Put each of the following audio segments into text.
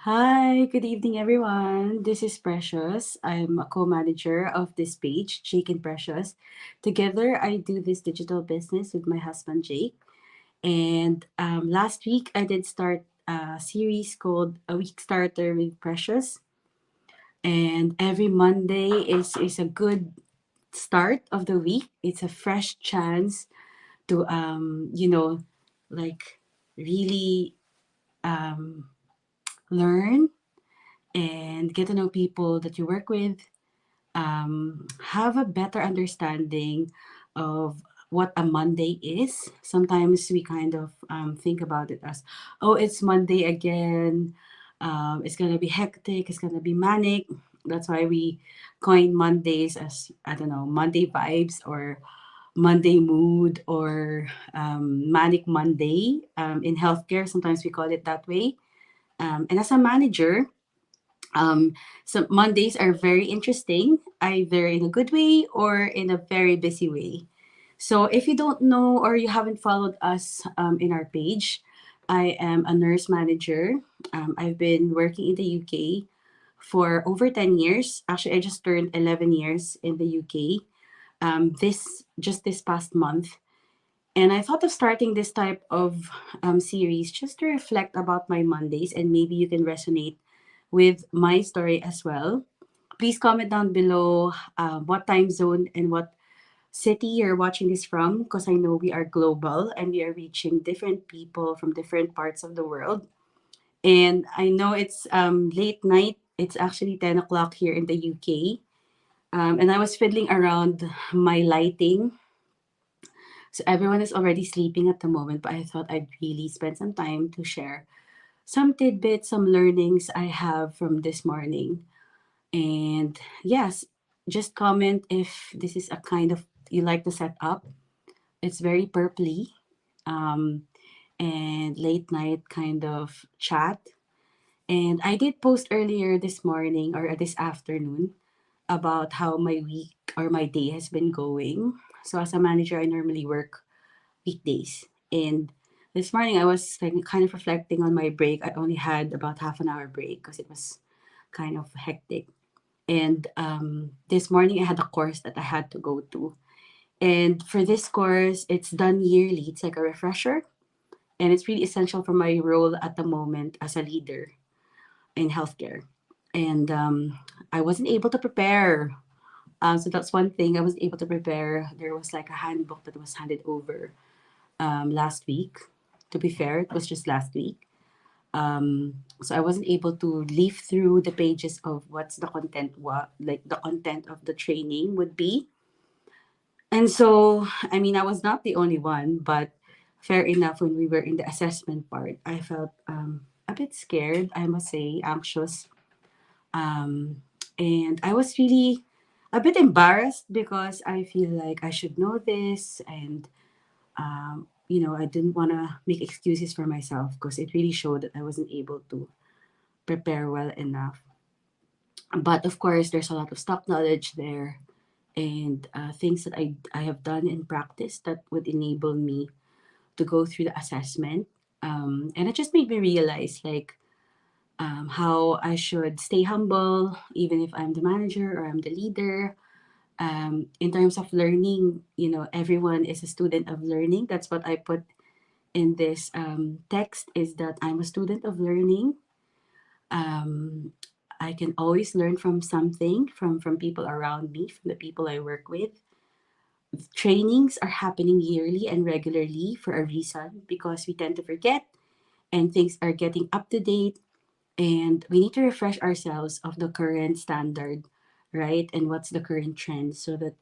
Hi, good evening, everyone. This is Precious. I'm a co manager of this page, Jake and Precious. Together, I do this digital business with my husband, Jake. And last week, I did start a series called A Week Starter with Precious. And every Monday is a good start of the week. It's a fresh chance to, like really learn and get to know people that you work with, have a better understanding of what a Monday is. Sometimes we kind of think about it as, oh, it's Monday again. It's going to be hectic. It's going to be manic. That's why we coin Mondays as, I don't know, Monday vibes or Monday mood or manic Monday. In healthcare, sometimes we call it that way. And as a manager, so Mondays are very interesting, either in a good way or in a very busy way. So if you don't know or you haven't followed us in our page, I am a nurse manager. I've been working in the UK for over 10 years. Actually, I just turned 11 years in the UK this past month. And I thought of starting this type of series just to reflect about my Mondays, and maybe you can resonate with my story as well. Please comment down below what time zone and what city you're watching this from, because I know we are global and we are reaching different people from different parts of the world. And I know it's late night. It's actually 10 o'clock here in the UK. And I was fiddling around my lighting. So everyone is already sleeping at the moment, but I thought I'd really spend some time to share some tidbits, some learnings I have from this morning. And yes, just comment if this is a kind of you like the setup. It's very purpley and late night kind of chat. And I did post earlier this morning or this afternoon about how my week or my day has been going. So as a manager, I normally work weekdays. And this morning I was like kind of reflecting on my break. I only had about half an hour break because it was kind of hectic. And this morning I had a course that I had to go to. And for this course, it's done yearly. It's like a refresher. And it's really essential for my role at the moment as a leader in healthcare. And I wasn't able to prepare. So that's one thing I was able to prepare. There was like a handbook that was handed over last week. To be fair, it was just last week. So I wasn't able to leaf through the pages of what's the content, what like the content of the training would be. And so, I mean, I was not the only one, but fair enough, when we were in the assessment part, I felt a bit scared, I must say, anxious. And I was really a bit embarrassed because I feel like I should know this. And, I didn't want to make excuses for myself because it really showed that I wasn't able to prepare well enough. But of course, there's a lot of stock knowledge there and things that I have done in practice that would enable me to go through the assessment. And it just made me realize like how I should stay humble, even if I'm the manager or I'm the leader. In terms of learning, everyone is a student of learning. That's what I put in this text is that I'm a student of learning. Um, I can always learn from something from people around me, from the people I work with. Trainings are happening yearly and regularly for a reason because we tend to forget and things are getting up to date and we need to refresh ourselves of the current standard, right? And what's the current trend so that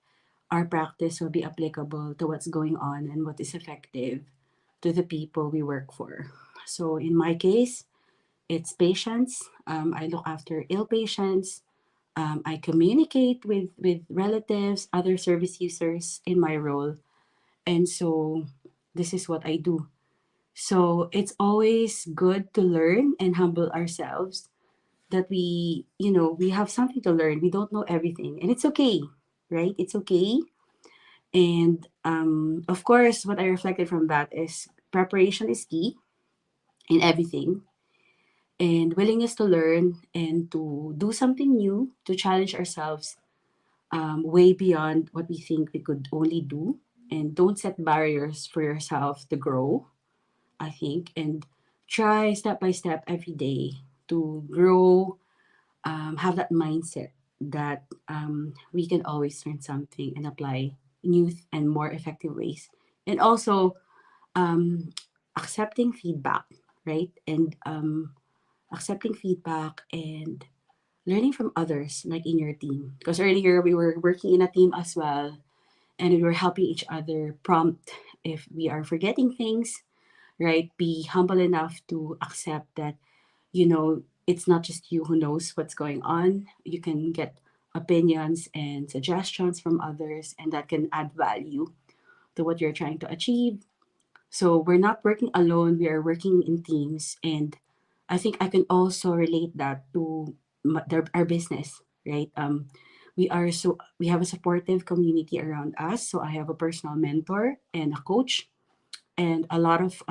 our practice will be applicable to what's going on and what is effective to the people we work for. So in my case, it's patients. I look after ill patients. I communicate with relatives, other service users in my role. And so this is what I do. So it's always good to learn and humble ourselves that we have something to learn. We don't know everything. And it's okay, right? It's okay. And of course, what I reflected from that is preparation is key in everything. and willingness to learn and to do something new, to challenge ourselves way beyond what we think we could only do. And don't set barriers for yourself to grow, I think, and try step by step every day to grow, have that mindset that we can always learn something and apply new and more effective ways. And also um, accepting feedback, right? And accepting feedback and learning from others, like in your team. Because earlier we were working in a team as well, and we were helping each other prompt if we are forgetting things, right? Be humble enough to accept that, it's not just you who knows what's going on. You can get opinions and suggestions from others, and that can add value to what you're trying to achieve. So we're not working alone, we are working in teams. And I think I can also relate that to our business, right? We have a supportive community around us. So I have a personal mentor and a coach and a lot of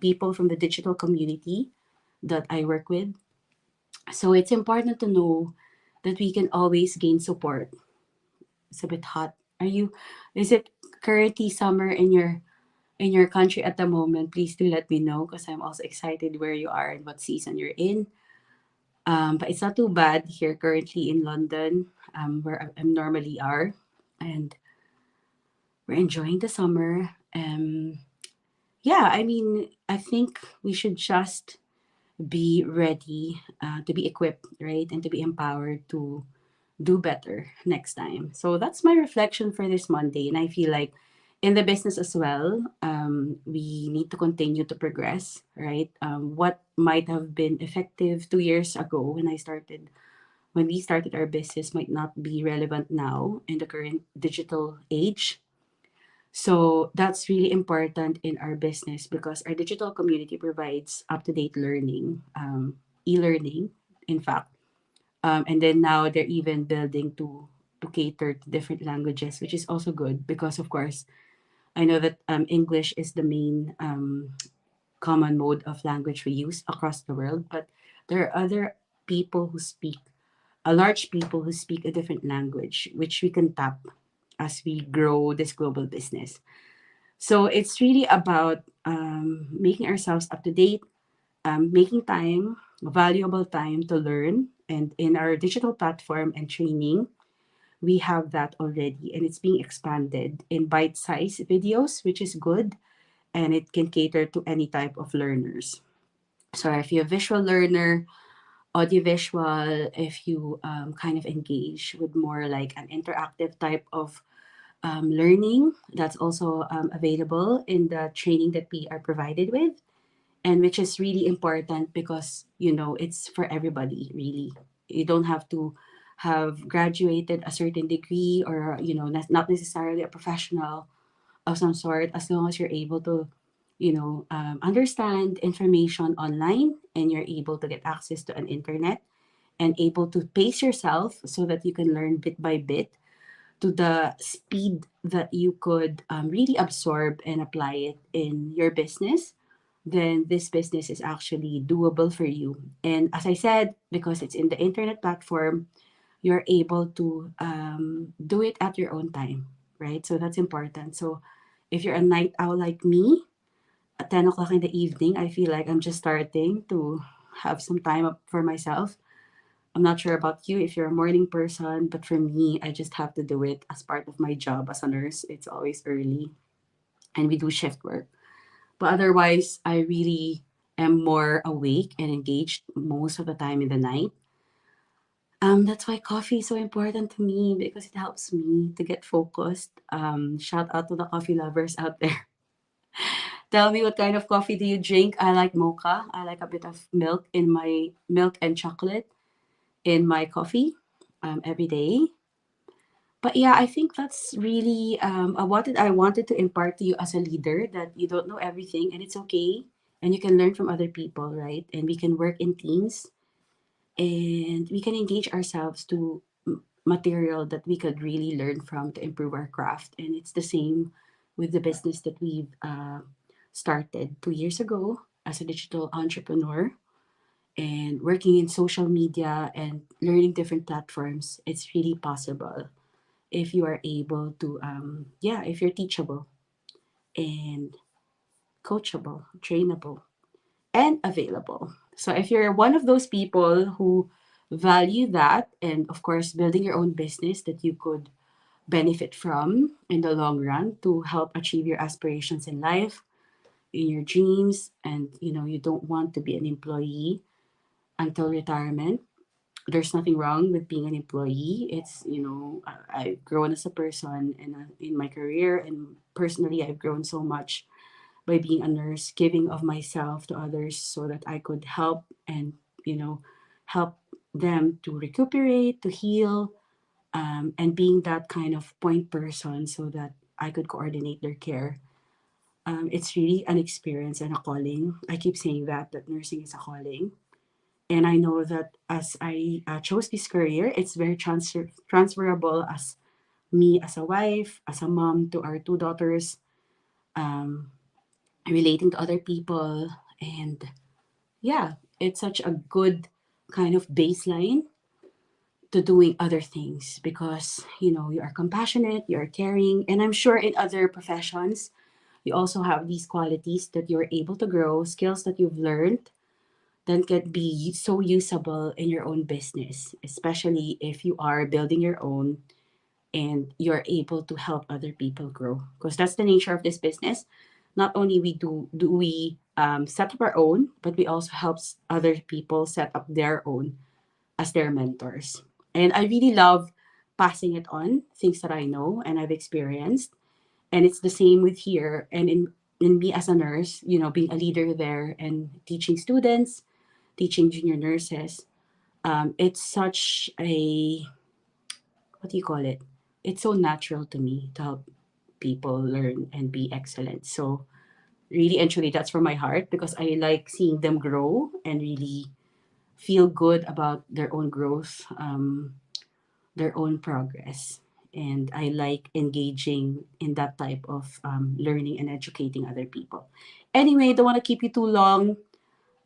people from the digital community that I work with. So it's important to know that we can always gain support. It's a bit hot. Is it currently summer in your country at the moment? Please do let me know because I'm also excited where you are and what season you're in. But it's not too bad here currently in London, where I normally are. And we're enjoying the summer. Yeah, I mean, I think we should just be ready to be equipped, right? And to be empowered to do better next time. So that's my reflection for this Monday. And I feel like in the business as well, we need to continue to progress, right? What might have been effective 2 years ago when we started our business might not be relevant now in the current digital age. So that's really important in our business because our digital community provides up to date learning, e learning, in fact. And then now they're even building to cater to different languages, which is also good because, of course, I know that English is the main common mode of language we use across the world, but there are other people who speak, a large people who speak a different language, which we can tap as we grow this global business. So it's really about making ourselves up to date, making time, valuable time to learn. And in our digital platform and training, we have that already, and it's being expanded in bite sized videos, which is good. And it can cater to any type of learners. So if you're a visual learner, audiovisual, if you kind of engage with more like an interactive type of learning, that's also available in the training that we are provided with, and which is really important because it's for everybody really. You don't have to have graduated a certain degree or not necessarily a professional of some sort, as long as you're able to understand information online and you're able to get access to an internet and able to pace yourself so that you can learn bit by bit to the speed that you could really absorb and apply it in your business, then this business is actually doable for you. And as I said, because it's in the internet platform, you're able to do it at your own time, right? So that's important. So if you're a night owl like me, at 10 o'clock in the evening, I feel like I'm just starting to have some time up for myself. I'm not sure about you if you're a morning person, but for me, I just have to do it as part of my job as a nurse. It's always early and we do shift work. But otherwise, I really am more awake and engaged most of the time in the night. That's why coffee is so important to me because it helps me to get focused. Shout out to the coffee lovers out there. Tell me what kind of coffee do you drink? I like mocha. I like a bit of milk and chocolate in my coffee every day. But yeah, I think that's really what I wanted to impart to you as a leader, that you don't know everything and it's okay. And you can learn from other people, right? And we can work in teams and we can engage ourselves to material that we could really learn from to improve our craft. And it's the same with the business that we've started 2 years ago as a digital entrepreneur. and working in social media and learning different platforms, it's really possible if you are able to, yeah, if you're teachable and coachable, trainable, and available. So if you're one of those people who value that, and of course, building your own business that you could benefit from in the long run to help achieve your aspirations in life, in your dreams, and you don't want to be an employee until retirement. There's nothing wrong with being an employee. It's I've grown as a person and in my career, and personally I've grown so much by being a nurse, giving of myself to others so that I could help and you know help them to recuperate, to heal, and being that kind of point person so that I could coordinate their care. It's really an experience and a calling. I keep saying that nursing is a calling, and I know that as I chose this career, it's very transferable as me as a wife, as a mom to our two daughters, um, relating to other people, and yeah, it's such a good kind of baseline to doing other things because you are compassionate, you are caring, and I'm sure in other professions you also have these qualities that you're able to grow, skills that you've learned that can be so usable in your own business, especially if you are building your own and you're able to help other people grow. Because that's the nature of this business. Not only we set up our own, but we also help other people set up their own as their mentors. And I really love passing it on, things that I know and I've experienced. And it's the same with here and in me as a nurse, being a leader there and teaching students, teaching junior nurses. It's such a, what do you call it? It's so natural to me to help people learn and be excellent. So really and truly, that's from my heart because I like seeing them grow and really feel good about their own growth, their own progress. And I like engaging in that type of learning and educating other people. Anyway, don't want to keep you too long.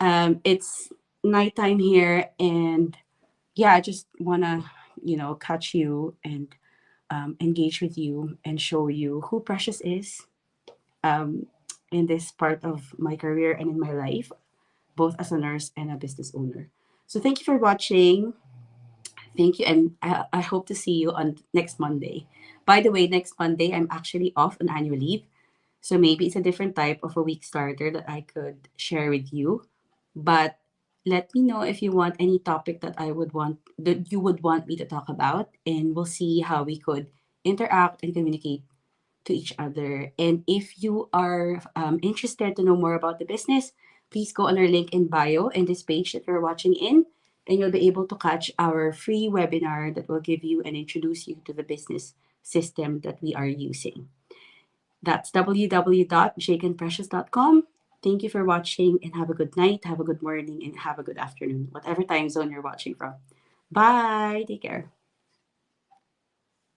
It's nighttime here, and yeah, I just wanna, catch you and engage with you and show you who Precious is um, in this part of my career and in my life, both as a nurse and a business owner. So thank you for watching. Thank you, and I hope to see you on next Monday. By the way, next Monday I'm actually off on annual leave, so maybe it's a different type of a week starter that I could share with you. But let me know if you want any topic that you would want me to talk about, and we'll see how we could interact and communicate to each other. And if you are interested to know more about the business, please go on our link in bio in this page that you're watching in, and you'll be able to catch our free webinar that will give you and introduce you to the business system that we are using. That's www.jakeandprecious.com. Thank you for watching and have a good night, have a good morning, and have a good afternoon, whatever time zone you're watching from. Bye. Take care.